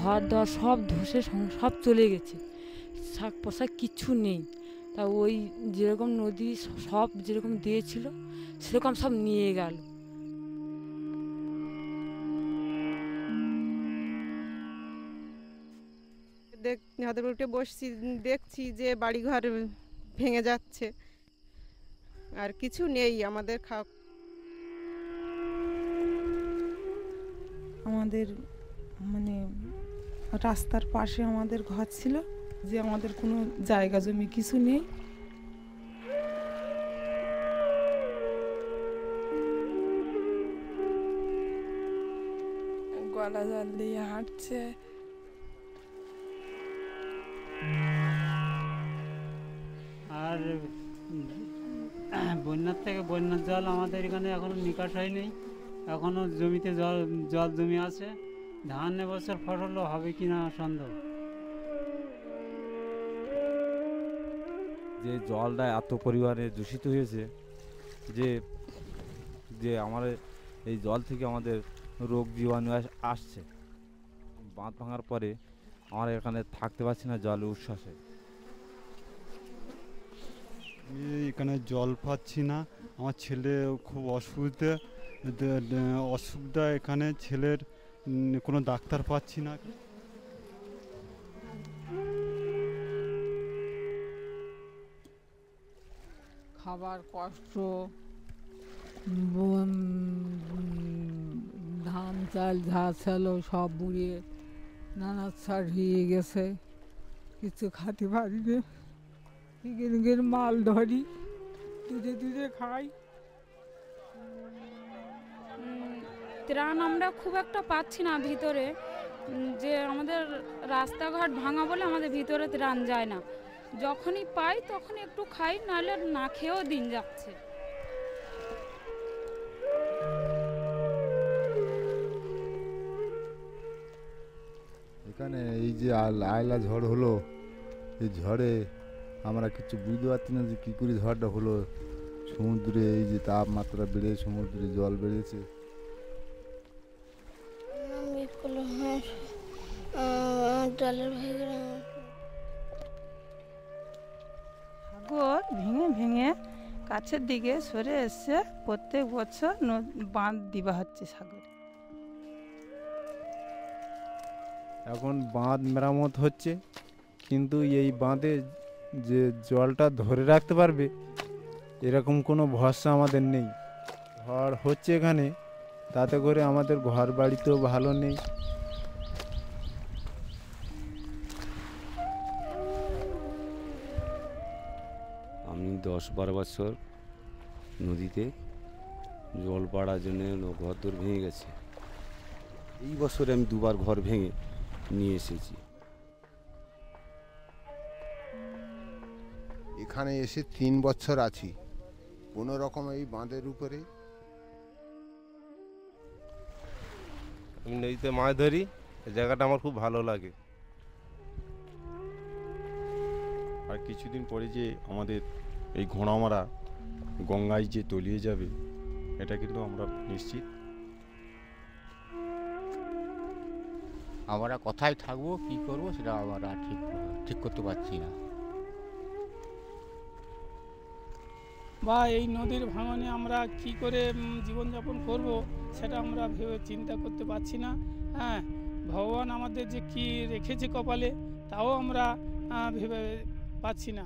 ঘর দর সব ধসে সব চলে গেছে, শাক পোশাক কিচ্ছু নেই। তা ওই যেরকম নদী সব যেরকম দিয়েছিল সেরকম সব নিয়ে গেল। ছাদের উঠে বসছি, দেখছি যে বাড়িঘর ভেঙে যাচ্ছে, আর কিছু নেই আমাদের আমাদের মানে রাস্তার পাশে আমাদের ঘর ছিল, যে আমাদের কোনো জায়গা জমি কিছু নেই। গলা জল দিয়ে হাঁটছে। আর বন্যার থেকে বন্যার জল আমাদের এখানে এখনো নিকাশ হয়নি, এখনো জমিতে জল জমি আছে। ধান এবছর ফসল হবে কিনা সন্দেহ। যে জলটা এত পরিমাণে দূষিত হয়েছে যে যে আমাদের এই জল থেকে আমাদের রোগ জীবাণু আসছে। বাঁধ ভাঙার পরে আমরা এখানে থাকতে পারছি না জলের উচ্ছ্বাসে। আমি এখানে জল পাচ্ছি না, আমার ছেলে খুব অসুবিধা এখানে ছেলের কোনো ডাক্তার পাচ্ছি না। খাবার কষ্ট, ধান চাল যা ছিল সব বুড়িয়ে নানা ছাড়িয়ে গেছে, কিছু খাতে পারি না। নিজের মাল ধরি, দূরে খাই। ত্রাণ আমরা খুব একটা পাচ্ছি না ভিতরে, যে আমাদের রাস্তাঘাট ভাঙা বলে আমাদের ভিতরে ত্রাণ যায় না। যখনই পাই তখন একটু খাই, নাহলে না খেয়েও দিন যাচ্ছে। এখানে এই যে আয়লা ঝড় হলো, এই ঝড়ে আমরা কিছু বুঝতে পারছি না যে কী করে ঝড়টা হলো। সমুদ্রে এই যে তাপমাত্রা বেড়ে সমুদ্রে জল বেড়েছে। সাগর ভেঙে ভেঙে কাছের দিকে সরে এসছে, প্রত্যেক বছর বাঁধ দিবা হচ্ছে সাগরে। এখন বাঁধ মেরামত হচ্ছে, কিন্তু এই বাঁধে যে জলটা ধরে রাখতে পারবে এরকম কোনো ভরসা আমাদের নেই। ঝড় হচ্ছে এখানে, তাতে করে আমাদের ঘর বাড়িতেও ভালো নেই। আমি 10-12 বছর নদীতে জল বাড়ার জন্য ঘর দর ভেঙে গেছে। এই বছরে আমি 2বার ঘর ভেঙে নিয়ে এসেছি। এখানে এসে 3 বছর আছি, কোনো রকম এই বাঁধের উপরে। আমি নদীতে মাছ ধরি, এই জায়গাটা আমার খুব ভালো লাগে। আর কিছুদিন পরে যে আমাদের এই ঘোড়ামারা গঙ্গায় যে তলিয়ে যাবে, এটা কিন্তু আমরা নিশ্চিত। আমরা কোথায় থাকবো, কি করবো, সেটা আমরা ঠিক করতে পারছি না। বা এই নদীর ভাঙনে আমরা কি করে জীবনযাপন করব, সেটা আমরা ভেবে চিন্তা করতে পারছি না। হ্যাঁ, ভগবান আমাদের যে কি রেখেছে কপালে, তাও আমরা ভেবে পাচ্ছি না।